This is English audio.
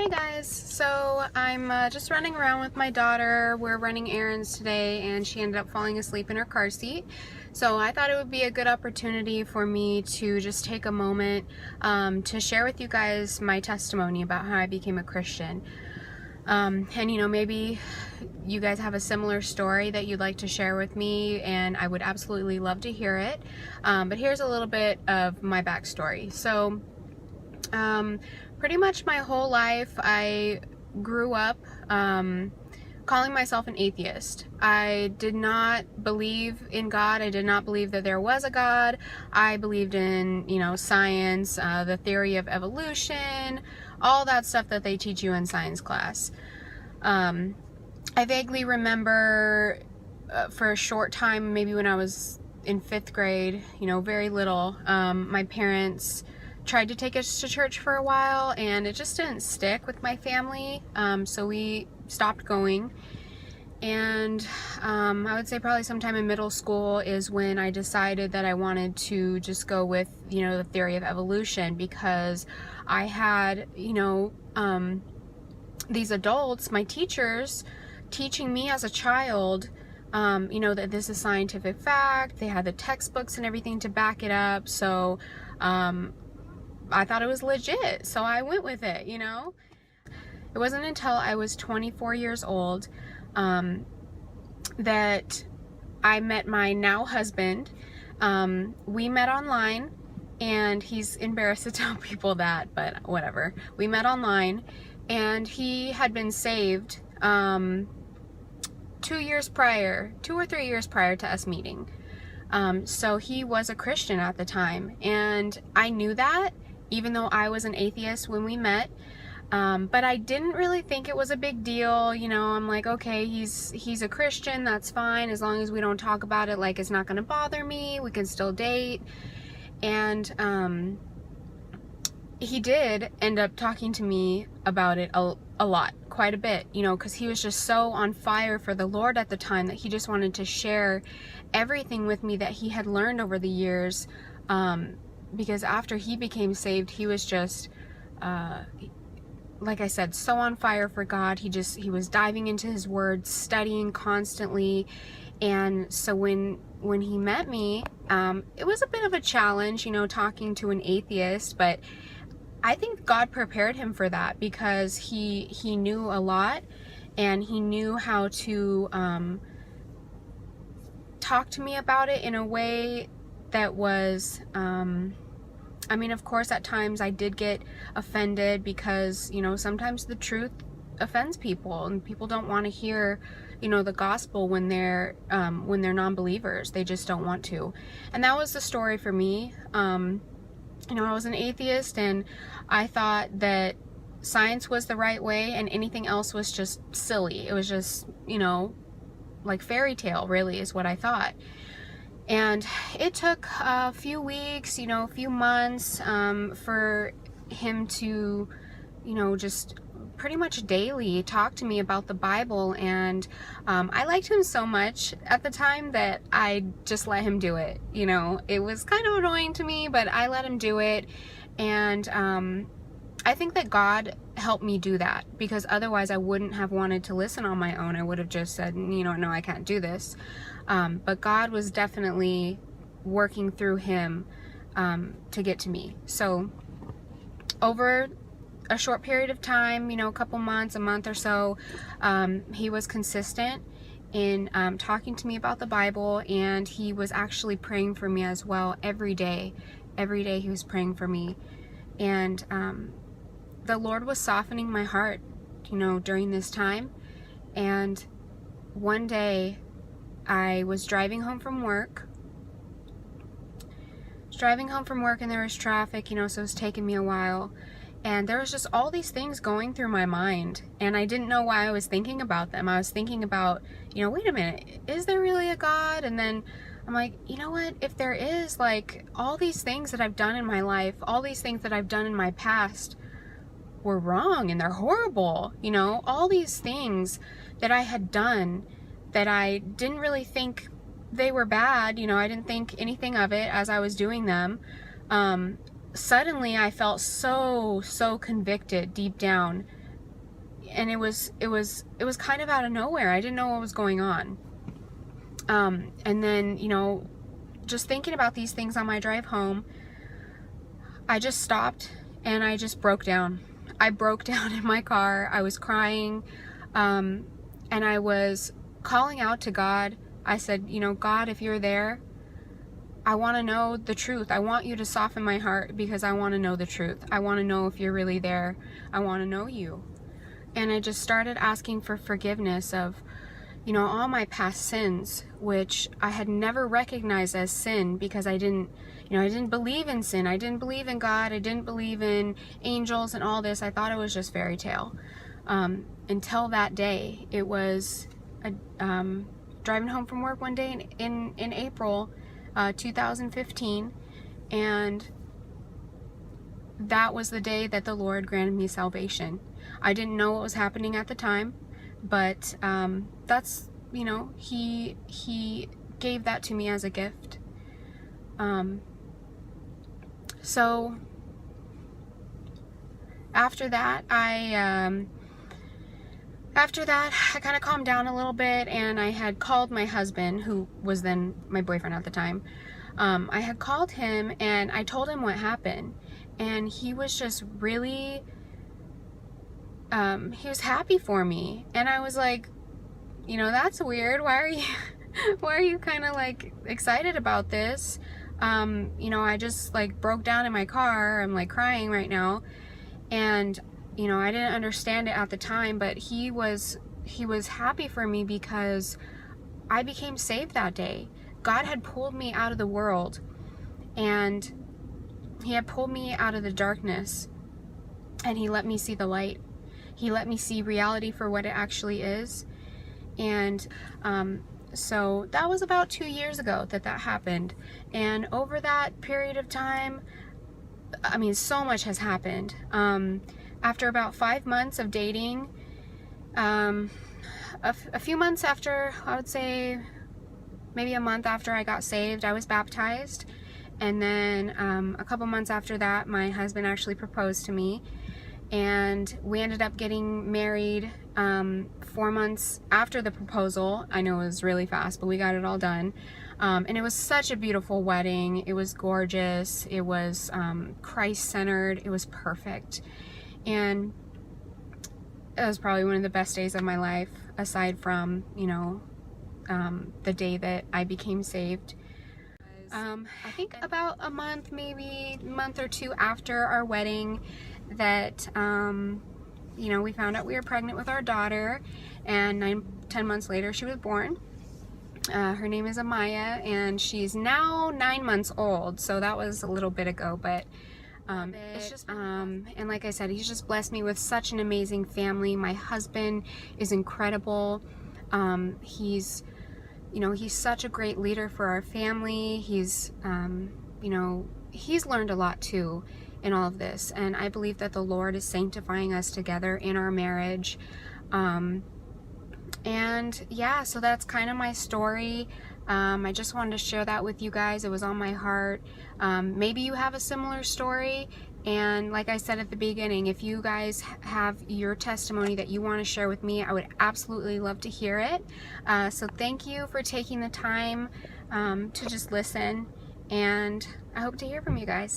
Hey guys, so I'm just running around with my daughter. We're running errands today and she ended up falling asleep in her car seat. So I thought it would be a good opportunity for me to just take a moment to share with you guys my testimony about how I became a Christian. And you know, maybe you guys have a similar story that you'd like to share with me, and I would absolutely love to hear it. But here's a little bit of my backstory. So pretty much my whole life I grew up calling myself an atheist. I did not believe in God. I did not believe that there was a God. I believed in, you know, science, the theory of evolution, all that stuff that they teach you in science class. I vaguely remember for a short time, maybe when I was in 5th grade, you know, very little, my parents tried to take us to church for a while and it just didn't stick with my family, so we stopped going. And I would say probably sometime in middle school is when I decided that I wanted to just go with, you know, the theory of evolution, because I had, you know, these adults, my teachers, teaching me as a child, you know, that this is scientific fact. They had the textbooks and everything to back it up. So I thought it was legit, so I went with it, you know? It wasn't until I was 24 years old that I met my now husband. We met online, and he's embarrassed to tell people that, but whatever. We met online, and he had been saved 2 or 3 years prior to us meeting. So he was a Christian at the time, and I knew that, even though I was an atheist when we met. But I didn't really think it was a big deal. You know, I'm like, okay, he's a Christian, that's fine, as long as we don't talk about it like it's not gonna bother me, we can still date. And he did end up talking to me about it a lot, quite a bit, you know, because he was just so on fire for the Lord at the time that he just wanted to share everything with me that he had learned over the years. Because after he became saved, he was just, like I said, so on fire for God. He was diving into his word, studying constantly. And so when he met me, it was a bit of a challenge, you know, talking to an atheist, but I think God prepared him for that, because he knew a lot, and he knew how to talk to me about it in a way that was, I mean, of course, at times I did get offended, because, you know, sometimes the truth offends people, and people don't want to hear, you know, the gospel when they're non-believers. They just don't want to. And that was the story for me. You know, I was an atheist, and I thought that science was the right way, and anything else was just silly. It was just, you know, like fairy tale, really, is what I thought. And it took a few weeks, you know, a few months, for him to, you know, just pretty much daily talk to me about the Bible. And I liked him so much at the time that I just let him do it. You know, it was kind of annoying to me, but I let him do it. And I think that God helped me do that, because otherwise I wouldn't have wanted to listen on my own. I would have just said, you know, no, I can't do this. But God was definitely working through him to get to me. So over a short period of time, you know, a couple months, a month or so, he was consistent in talking to me about the Bible, and he was actually praying for me as well every day. Every day he was praying for me. And the Lord was softening my heart, you know, during this time. And one day I was driving home from work. And there was traffic, you know, so it was taking me a while. And there was just all these things going through my mind, and I didn't know why I was thinking about them. I was thinking about, you know, wait a minute, is there really a God? And then I'm like, you know what, if there is, like, all these things that I've done in my life, all these things that I've done in my past were wrong, and they're horrible, you know, all these things that I had done that I didn't really think they were bad, you know, I didn't think anything of it as I was doing them. Suddenly I felt so convicted deep down and it was kind of out of nowhere. I didn't know what was going on. And then, you know, just thinking about these things on my drive home, I just stopped and I just broke down. I broke down in my car. I was crying, and I was calling out to God. I said, you know, God, if you're there, I want to know the truth. I want you to soften my heart because I want to know the truth. I want to know if you're really there. I want to know you. And I just started asking for forgiveness of, you know, all my past sins, which I had never recognized as sin because I didn't believe in sin. I didn't believe in God. I didn't believe in angels and all this. I thought it was just fairy tale. Until that day, it was driving home from work one day in April 2015, and that was the day that the Lord granted me salvation. I didn't know what was happening at the time, but that's, you know, he gave that to me as a gift. So after that, I kind of calmed down a little bit, and I had called my husband, who was then my boyfriend at the time. I had called him and I told him what happened, and he was just really, he was happy for me. And I was like, you know, that's weird. Why are you kind of like excited about this? You know, I just like broke down in my car. I'm like crying right now. And you know, I didn't understand it at the time, but he was happy for me because I became saved that day. God had pulled me out of the world, and he had pulled me out of the darkness, and he let me see the light. He let me see reality for what it actually is. And so that was about 2 years ago that happened. And over that period of time, I mean, so much has happened. After about 5 months of dating, a few months after, I would say maybe a month after I got saved, I was baptized. And then a couple months after that, my husband actually proposed to me. And we ended up getting married 4 months after the proposal. I know it was really fast, but we got it all done. And it was such a beautiful wedding. It was gorgeous. It was Christ-centered. It was perfect. And it was probably one of the best days of my life, aside from, you know, the day that I became saved. I think about a month, maybe a month or two after our wedding, that, you know, we found out we were pregnant with our daughter, and 10 months later she was born. Her name is Amaya, and she's now 9 months old, so that was a little bit ago, but it's just, and like I said, he's just blessed me with such an amazing family. My husband is incredible. He's, you know, he's such a great leader for our family. He's, you know, he's learned a lot too in all of this, and I believe that the Lord is sanctifying us together in our marriage. And yeah, so that's kind of my story. I just wanted to share that with you guys. It was on my heart. Maybe you have a similar story, and like I said at the beginning, if you guys have your testimony that you want to share with me, I would absolutely love to hear it. So thank you for taking the time to just listen, and I hope to hear from you guys.